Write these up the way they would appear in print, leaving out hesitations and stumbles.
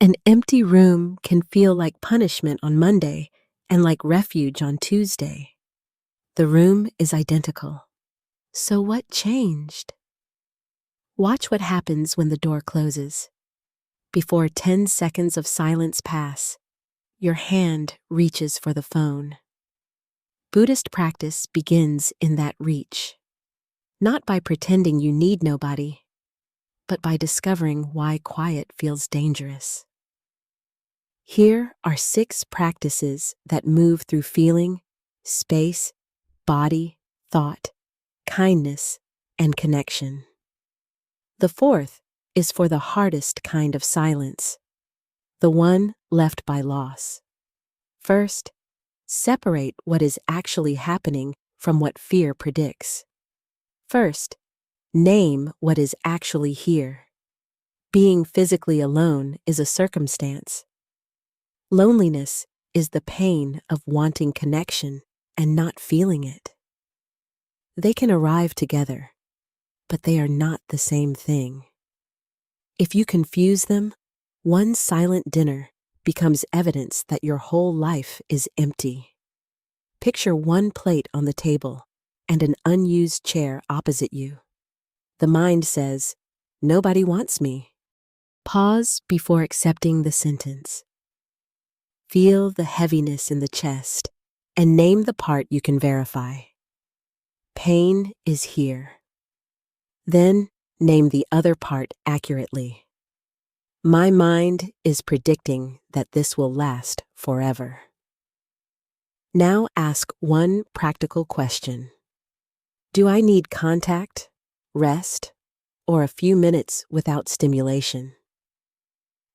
An empty room can feel like punishment on Monday and like refuge on Tuesday. The room is identical. So what changed? Watch what happens when the door closes. Before 10 seconds of silence pass, your hand reaches for the phone. Buddhist practice begins in that reach, not by pretending you need nobody, but by discovering why quiet feels dangerous. Here are 6 practices that move through feeling, space, body, thought, kindness, and connection. The 4th is for the hardest kind of silence, the one left by loss. First, separate what is actually happening from what fear predicts. First, name what is actually here. Being physically alone is a circumstance. Loneliness is the pain of wanting connection and not feeling it. They can arrive together, but they are not the same thing. If you confuse them, one silent dinner becomes evidence that your whole life is empty. Picture one plate on the table and an unused chair opposite you. The mind says, "Nobody wants me." Pause before accepting the sentence. Feel the heaviness in the chest and name the part you can verify. Pain is here. Then name the other part accurately. My mind is predicting that this will last forever. Now ask one practical question. Do I need contact, rest, or a few minutes without stimulation?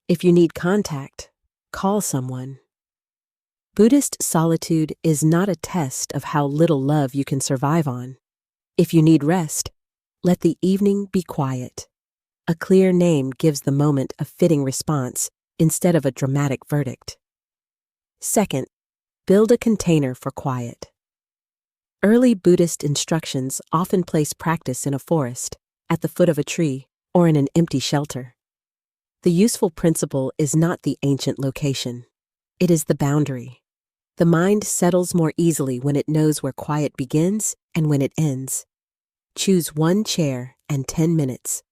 If you need contact, call someone. Buddhist solitude is not a test of how little love you can survive on. If you need rest, let the evening be quiet. A clear name gives the moment a fitting response instead of a dramatic verdict. Second, build a container for quiet. Early Buddhist instructions often place practice in a forest, at the foot of a tree, or in an empty shelter. The useful principle is not the ancient location. It is the boundary. The mind settles more easily when it knows where quiet begins and when it ends. Choose one chair and 10 minutes.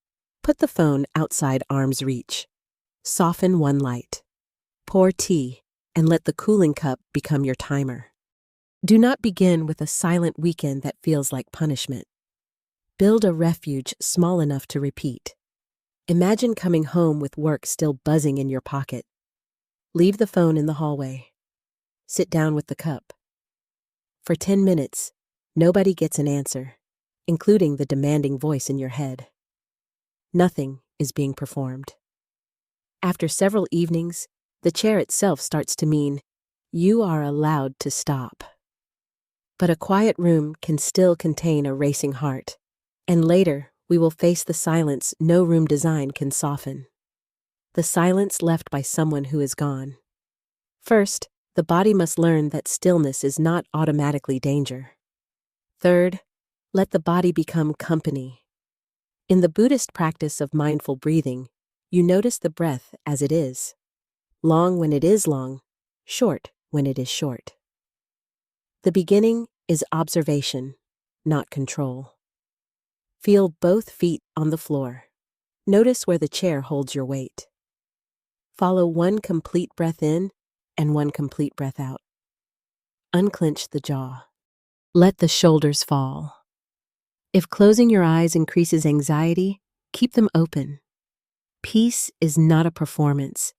Put the phone outside arm's reach. Soften one light. Pour tea and let the cooling cup become your timer. Do not begin with a silent weekend that feels like punishment. Build a refuge small enough to repeat. Imagine coming home with work still buzzing in your pocket. Leave the phone in the hallway. Sit down with the cup. For 10 minutes, nobody gets an answer, including the demanding voice in your head. Nothing is being performed. After several evenings, the chair itself starts to mean you are allowed to stop. But a quiet room can still contain a racing heart, and later we will face the silence no room design can soften. The silence left by someone who is gone. First, the body must learn that stillness is not automatically danger. Third, let the body become company. In the Buddhist practice of mindful breathing, you notice the breath as it is. Long when it is long, short when it is short. The beginning is observation, not control. Feel both feet on the floor. Notice where the chair holds your weight. Follow one complete breath in and one complete breath out. Unclench the jaw. Let the shoulders fall. If closing your eyes increases anxiety, keep them open. Peace is not a performance,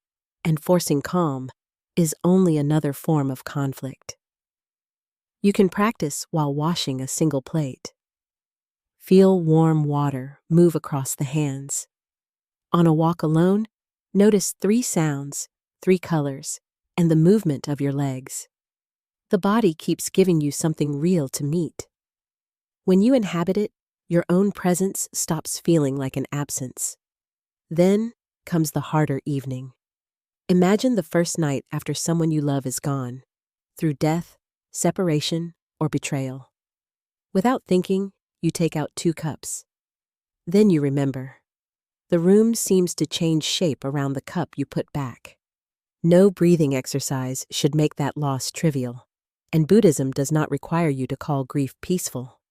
and forcing calm is only another form of conflict. You can practice while washing a single plate. Feel warm water move across the hands. On a walk alone, notice 3 sounds, 3 colors, and the movement of your legs. The body keeps giving you something real to meet. When you inhabit it, your own presence stops feeling like an absence. Then comes the harder evening. Imagine the first night after someone you love is gone, through death, separation, or betrayal. Without thinking, you take out 2 cups. Then you remember. The room seems to change shape around the cup you put back. No breathing exercise should make that loss trivial, and Buddhism does not require you to call grief peaceful.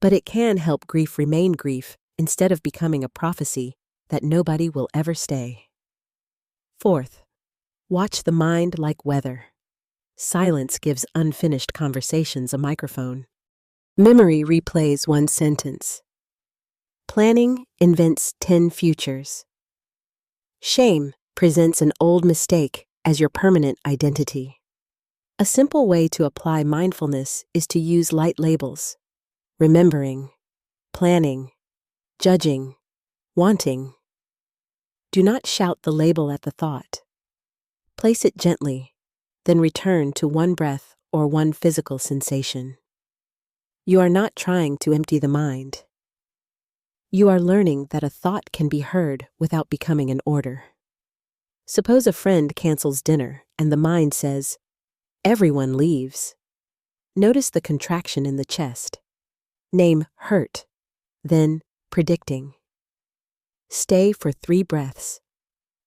But it can help grief remain grief instead of becoming a prophecy that nobody will ever stay. Fourth, watch the mind like weather. Silence gives unfinished conversations a microphone. Memory replays one sentence. Planning invents 10 futures. Shame presents an old mistake as your permanent identity. A simple way to apply mindfulness is to use light labels: remembering, planning, judging, wanting. Do not shout the label at the thought. Place it gently, then return to one breath or one physical sensation. You are not trying to empty the mind. You are learning that a thought can be heard without becoming an order. Suppose a friend cancels dinner and the mind says, "Everyone leaves." Notice the contraction in the chest. Name hurt, then predicting. Stay for 3 breaths.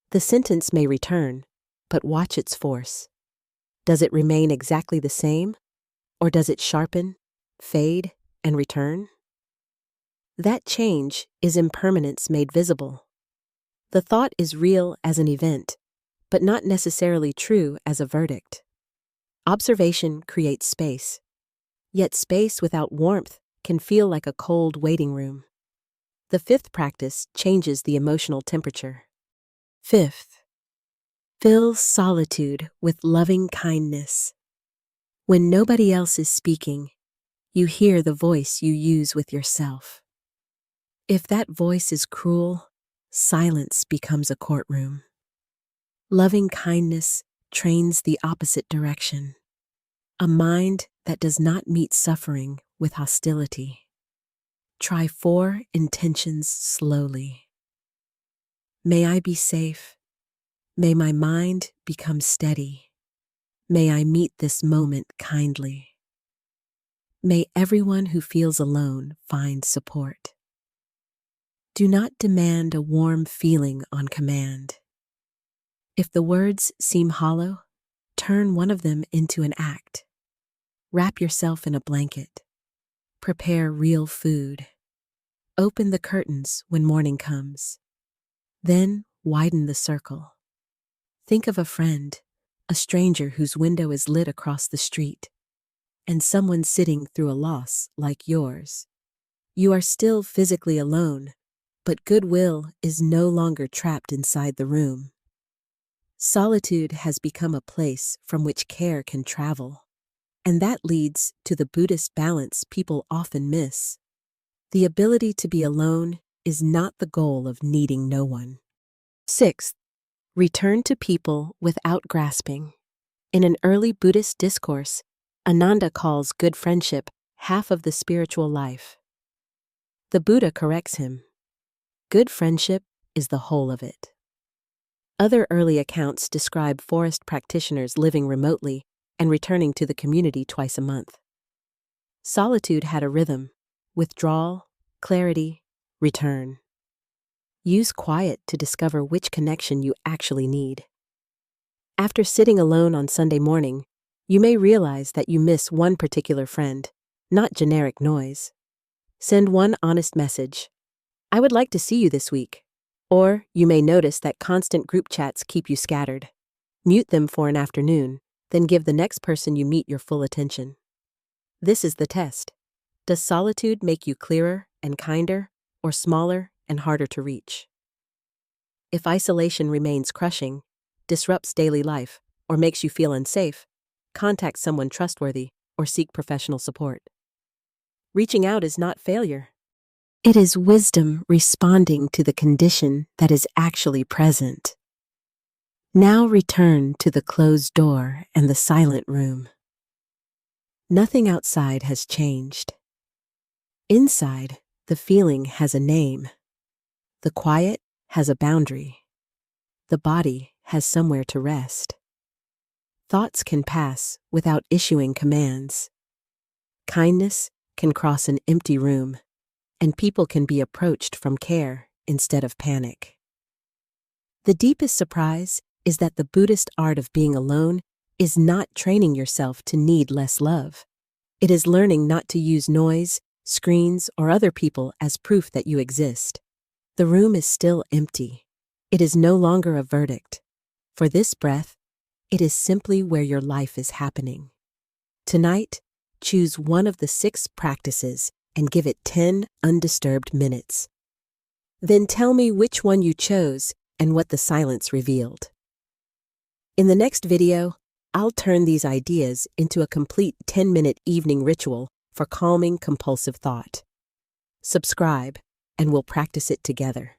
The sentence may return, but watch its force. Does it remain exactly the same, or does it sharpen, fade, and return? That change is impermanence made visible. The thought is real as an event, but not necessarily true as a verdict. Observation creates space, yet space without warmth can feel like a cold waiting room. The 5th practice changes the emotional temperature. 5th, fill solitude with loving kindness. When nobody else is speaking, you hear the voice you use with yourself. If that voice is cruel, silence becomes a courtroom. Loving kindness trains the opposite direction, a mind that does not meet suffering with hostility. Try 4 intentions slowly. May I be safe. May my mind become steady. May I meet this moment kindly. May everyone who feels alone find support. Do not demand a warm feeling on command. If the words seem hollow, turn one of them into an act. Wrap yourself in a blanket. Prepare real food. Open the curtains when morning comes. Then widen the circle. Think of a friend, a stranger whose window is lit across the street, and someone sitting through a loss like yours. You are still physically alone, but goodwill is no longer trapped inside the room. Solitude has become a place from which care can travel, and that leads to the Buddhist balance people often miss. The ability to be alone is not the goal of needing no one. 6th, return to people without grasping. In an early Buddhist discourse, Ananda calls good friendship half of the spiritual life. The Buddha corrects him. Good friendship is the whole of it. Other early accounts describe forest practitioners living remotely and returning to the community twice a month. Solitude had a rhythm: withdrawal, clarity, return. Use quiet to discover which connection you actually need. After sitting alone on Sunday morning, you may realize that you miss one particular friend, not generic noise. Send one honest message: "I would like to see you this week." Or you may notice that constant group chats keep you scattered. Mute them for an afternoon, then give the next person you meet your full attention. This is the test. Does solitude make you clearer and kinder, or smaller and harder to reach? If isolation remains crushing, disrupts daily life, or makes you feel unsafe, contact someone trustworthy or seek professional support. Reaching out is not failure. It is wisdom responding to the condition that is actually present. Now return to the closed door and the silent room. Nothing outside has changed. Inside, the feeling has a name. The quiet has a boundary. The body has somewhere to rest. Thoughts can pass without issuing commands. Kindness can cross an empty room, and people can be approached from care instead of panic. The deepest surprise is that the Buddhist art of being alone is not training yourself to need less love. It is learning not to use noise, screens, or other people as proof that you exist. The room is still empty. It is no longer a verdict. For this breath, it is simply where your life is happening. Tonight, choose one of the 6 practices and give it 10 undisturbed minutes. Then tell me which one you chose and what the silence revealed. In the next video, I'll turn these ideas into a complete 10-minute evening ritual for calming compulsive thought. Subscribe, and we'll practice it together.